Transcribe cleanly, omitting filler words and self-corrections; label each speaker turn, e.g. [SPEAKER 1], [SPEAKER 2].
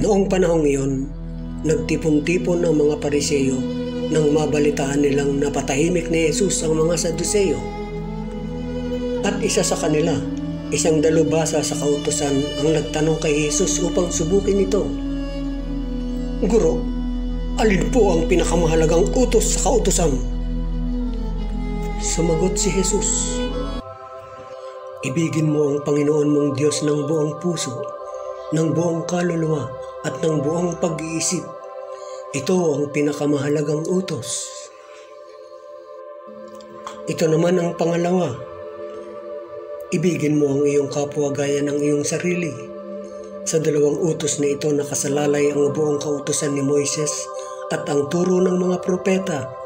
[SPEAKER 1] Noong panahong iyon, nagtipon-tipon ang mga Pariseyo nang mabalitaan nilang napatahimik ni Jesus ang mga Saduseyo. At isa sa kanila, isang dalubhasa sa kautusan ang nagtanong kay Jesus upang subukin ito. "Guro, alin po ang pinakamahalagang utos sa kautusan?" Sumagot si Jesus, "Ibigin mo ang Panginoon mong Diyos ng buong puso, ng buong kaluluwa, at ng buong pag-iisip. Ito ang pinakamahalagang utos. Ito naman ang pangalawa. Ibigin mo ang iyong kapwa gaya ng iyong sarili. Sa dalawang utos na ito nakasalalay ang buong kautusan ni Moises at ang turo ng mga propeta."